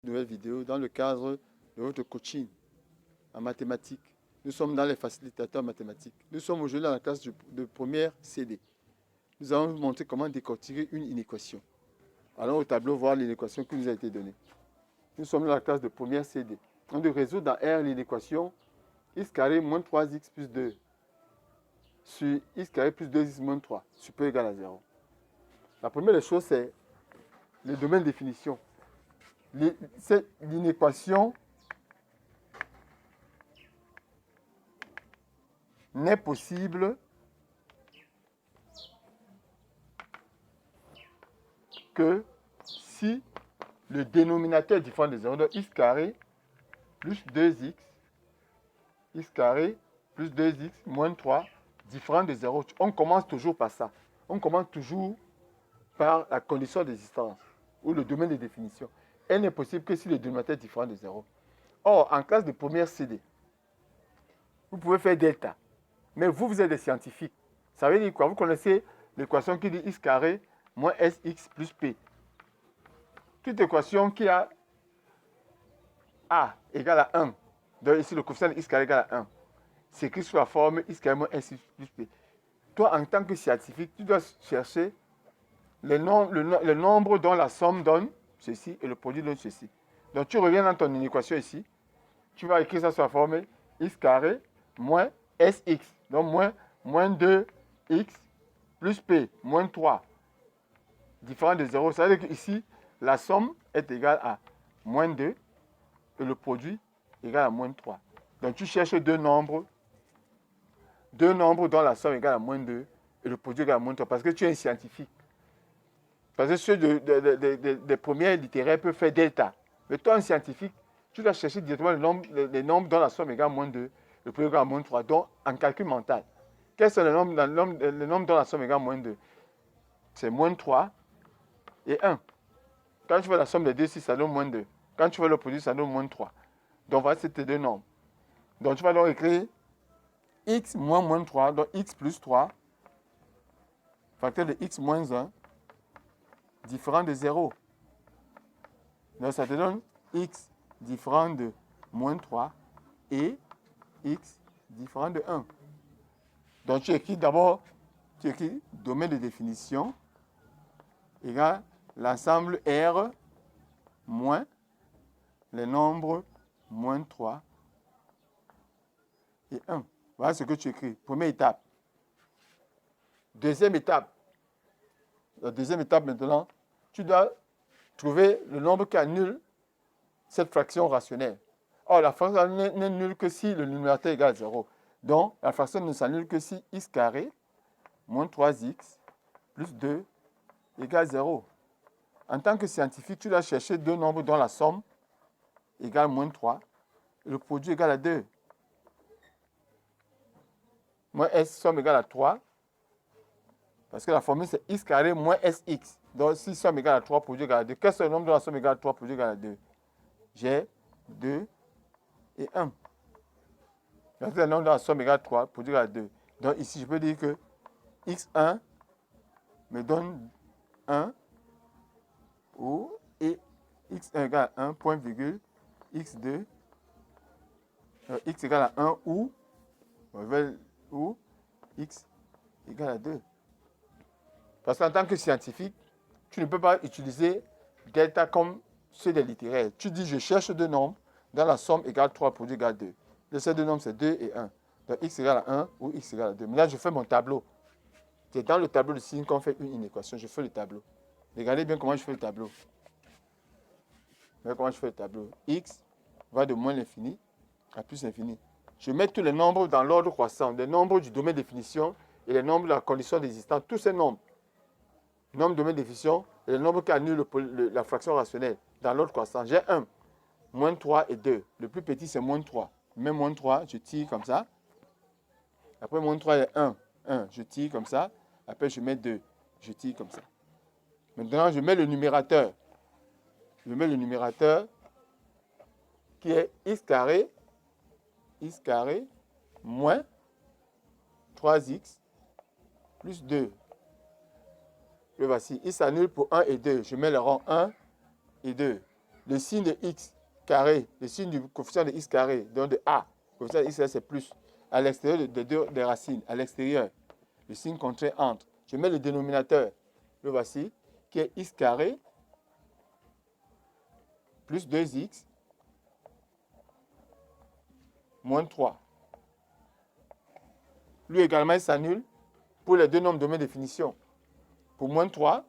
Nouvelle vidéo dans le cadre de votre coaching en mathématiques. Nous sommes dans les facilitateurs mathématiques. Nous sommes aujourd'hui dans la classe de première CD. Nous allons vous montrer comment décortiquer une inéquation. Allons au tableau voir l'inéquation qui nous a été donnée. Nous sommes dans la classe de première CD. On doit résoudre dans R l'inéquation x carré moins 3x plus 2 sur x carré plus 2x moins 3 supérieur ou égal à 0. La première des choses, c'est le domaine de définition. L'inéquation n'est possible que si le dénominateur est différent de 0. Donc x carré plus 2x, x carré plus 2x moins 3 différent de 0. On commence toujours par ça. On commence toujours par la condition d'existence ou le domaine de définition. Elle n'est possible que si le dénominateur est différent de 0. Or, en classe de première CD, vous pouvez faire delta. Mais vous êtes des scientifiques. Ça veut dire quoi? Vous connaissez l'équation qui dit x carré moins sx plus p. Toute équation qui a a égale à 1, donc ici le coefficient de x carré égale à 1, s'écrit sous la forme x carré moins sx plus p. Toi, en tant que scientifique, tu dois chercher le nombre dont la somme donne ceci et le produit donne ceci. Donc tu reviens dans ton équation ici, tu vas écrire ça sous la forme x carré moins sx, donc moins 2x plus p, moins 3, différent de 0. Ça veut dire qu'ici, la somme est égale à moins 2 et le produit égal à moins 3. Donc tu cherches deux nombres dont la somme est égale à moins 2 et le produit égal à moins 3 parce que tu es un scientifique. Parce que ceux des premiers littéraires peuvent faire delta. Mais toi, un scientifique, tu dois chercher directement les nombres dont la somme est égale à moins 2, le produit égal à moins 3, donc en calcul mental. Quels sont les nombres dont la somme est égale à moins 2? C'est moins 3 et 1. Quand tu vois la somme des deux, ça donne moins 2. Quand tu vois le produit, ça donne moins 3. Donc voilà, c'est tes deux nombres. Donc tu vas donc écrire x moins 3, donc x plus 3, facteur de x moins 1, différent de 0. Donc ça te donne x différent de moins 3 et x différent de 1. Donc tu écris d'abord, domaine de définition égale l'ensemble R moins les nombres moins 3 et 1. Voilà ce que tu écris. Première étape. Deuxième étape. La deuxième étape maintenant, tu dois trouver le nombre qui annule cette fraction rationnelle. Or, la fraction n'est nulle que si le numérateur est égal à 0. Donc, la fraction ne s'annule que si x carré moins 3x plus 2 égale 0. En tant que scientifique, tu dois chercher deux nombres dont la somme égale moins 3 et le produit égal à 2. Moins s somme égale à 3. Parce que la formule c'est x carré moins sx. Donc si somme égale à 3, produit égal à 2. Quel est le nombre dont la somme égale à 3, produit égal à 2? J'ai 2 et 1. Donc le nombre dont la somme égale à 3, produit égal à 2. Donc ici, je peux dire que x1 me donne 1 ou et x1 égale à 1, point virgule, x2, x égale à 1 ou x égale à 2. Parce qu'en tant que scientifique, tu ne peux pas utiliser delta comme ceux des littéraires. Tu dis, je cherche deux nombres dans la somme égale 3, produit égale 2. Ces deux nombres, c'est 2 et 1. Donc, x égale à 1 ou x égale à 2. Maintenant, je fais mon tableau. C'est dans le tableau de signe qu'on fait une inéquation. Je fais le tableau. Regardez bien comment je fais le tableau. Regardez comment je fais le tableau. X va de moins l'infini à plus l'infini. Je mets tous les nombres dans l'ordre croissant. Les nombres du domaine de définition et les nombres de la condition d'existence. Tous ces nombres. Nombre de domaine de définition et le nombre qui annule la fraction rationnelle dans l'ordre croissant. J'ai 1, moins 3 et 2. Le plus petit, c'est moins 3. Je mets moins 3, je tire comme ça. Après, moins 3 et 1, je tire comme ça. Après, je mets 2, je tire comme ça. Maintenant, je mets le numérateur. Je mets le numérateur qui est x carré moins 3x plus 2. Le voici. Il s'annule pour 1 et 2. Je mets le rang 1 et 2. le signe de x carré, le signe du coefficient de x carré, donc de a, le coefficient de x carré c'est plus, à l'extérieur des racines, à l'extérieur, le signe contraire entre. Je mets le dénominateur, le voici, qui est x carré plus 2x moins 3. Lui également, il s'annule pour les deux nombres de même définition. Pour moins 3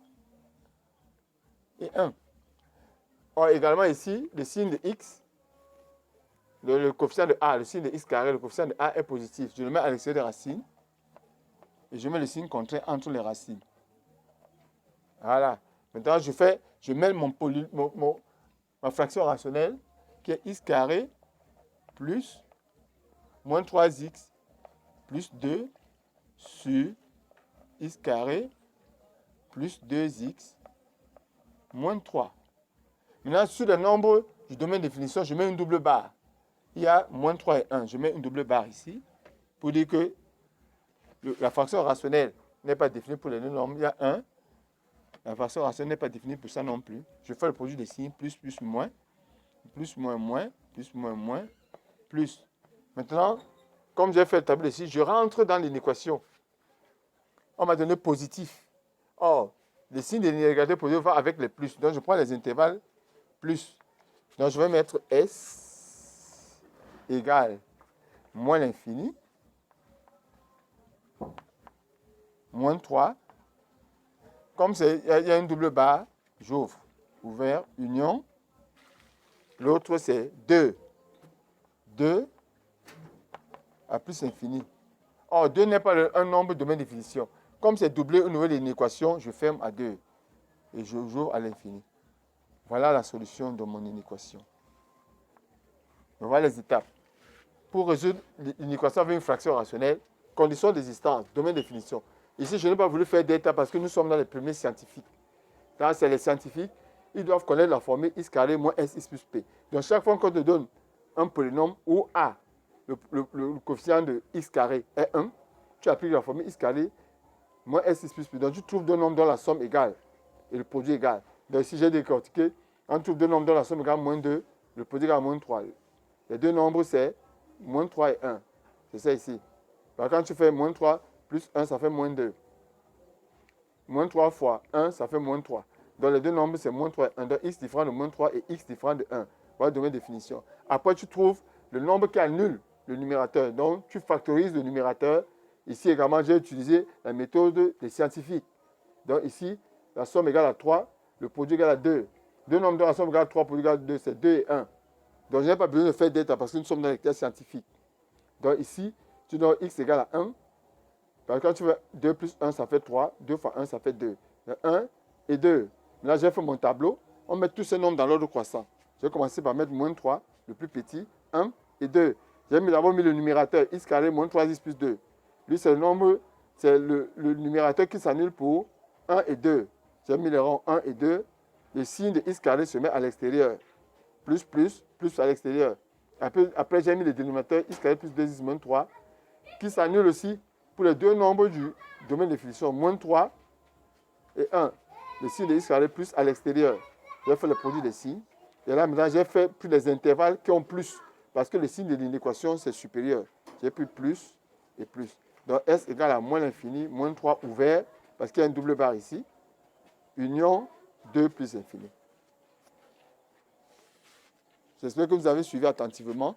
et 1. Or, également ici, le signe de x, le coefficient de a, le signe de x carré, le coefficient de a est positif. Je le mets à l'extérieur des racines. Et je mets le signe contraire entre les racines. Voilà. Maintenant, je mets ma fraction rationnelle qui est x carré plus moins 3x plus 2 sur x carré plus 2x moins 3. Maintenant, sur le nombre du domaine de définition, je mets une double barre. Il y a moins 3 et 1. Je mets une double barre ici pour dire que la fraction rationnelle n'est pas définie pour les deux nombres. Il y a 1. La fraction rationnelle n'est pas définie pour ça non plus. Je fais le produit des signes plus, plus, moins, plus, moins, moins, plus, moins, moins, plus. Maintenant, comme j'ai fait le tableau ici, je rentre dans l'équation. On m'a donné positif. Or, les signes de l'inégalité positive vont avec les plus. Donc, je prends les intervalles plus. Donc, je vais mettre S égale moins l'infini, moins 3. Comme il y a une double barre, j'ouvre, ouvert, union. L'autre, c'est 2. 2 à plus infini. Or, 2 n'est pas un nombre de même définition. Comme c'est doublé au niveau d'une équation, je ferme à 2. Et je j'ouvre à l'infini. Voilà la solution de mon équation. Voilà les étapes. Pour résoudre une équation avec une fraction rationnelle, condition d'existence, domaine de définition. Ici, je n'ai pas voulu faire d'étapes parce que nous sommes dans les premiers scientifiques. Là, c'est les scientifiques. Ils doivent connaître la formule x carré moins s plus p. Donc, chaque fois qu'on te donne un polynôme où a, le coefficient de x carré est 1, tu appliques la formule x carré moins s plus p. Donc, tu trouves deux nombres dont la somme égale et le produit égal. Donc, si j'ai décortiqué, on trouve deux nombres dont la somme égale moins 2, le produit égale moins 3. Les deux nombres, c'est moins 3 et 1. C'est ça ici. Alors, quand tu fais moins 3 plus 1, ça fait moins 2. Moins 3 fois 1, ça fait moins 3. Donc, les deux nombres, c'est moins 3 et 1. Donc, x différent de moins 3 et x différent de 1. Voilà le domaine de définition. Après, tu trouves le nombre qui annule le numérateur. Donc, tu factorises le numérateur. Ici également, j'ai utilisé la méthode des scientifiques. Donc, ici, la somme égale à 3, le produit égale à 2. Deux nombres dont la somme égale à 3, le produit égale à 2, c'est 2 et 1. Donc, je n'ai pas besoin de faire d'état parce que nous sommes dans les classes scientifiques. Donc, ici, tu donnes x égale à 1. Parce que quand tu veux 2 plus 1, ça fait 3. 2 fois 1, ça fait 2. 1 et 2. Là, j'ai fait mon tableau. On met tous ces nombres dans l'ordre croissant. Je vais commencer par mettre moins 3, le plus petit, 1 et 2. J'ai d'abord mis le numérateur x carré moins 3x plus 2. Lui, c'est le nombre, c'est le numérateur qui s'annule pour 1 et 2. J'ai mis les rangs 1 et 2. Le signe de x carré se met à l'extérieur. Plus, plus à l'extérieur. Après, j'ai mis le dénominateur x carré plus 2x moins 3 qui s'annule aussi pour les deux nombres du domaine de définition, moins 3 et 1. Le signe de x carré plus à l'extérieur. J'ai fait le produit des signes. Et là, maintenant, j'ai fait plus les intervalles qui ont plus. Parce que le signe de l'inéquation, c'est supérieur. J'ai pris plus et plus. Donc, S égale à moins l'infini, moins 3 ouvert, parce qu'il y a une double barre ici. Union 2 plus infini. J'espère que vous avez suivi attentivement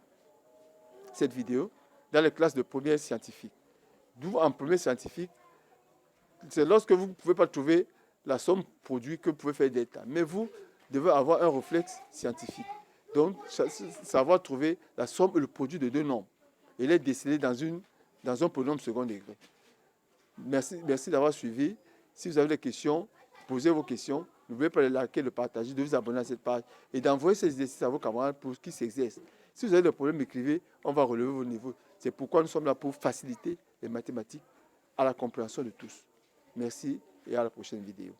cette vidéo dans les classes de première scientifique. D'où en premier scientifique, c'est lorsque vous ne pouvez pas trouver la somme produit que vous pouvez faire d'état. Mais vous devez avoir un réflexe scientifique. Donc, savoir trouver la somme et le produit de deux nombres. Et les déceler dans un polynôme second degré. Merci d'avoir suivi. Si vous avez des questions, posez vos questions. N'oubliez pas de liker, de partager, de vous abonner à cette page et d'envoyer ces exercices à vos camarades pour qu'ils s'exercent. Si vous avez des problèmes, écrivez, on va relever vos niveaux. C'est pourquoi nous sommes là pour faciliter les mathématiques à la compréhension de tous. Merci et à la prochaine vidéo.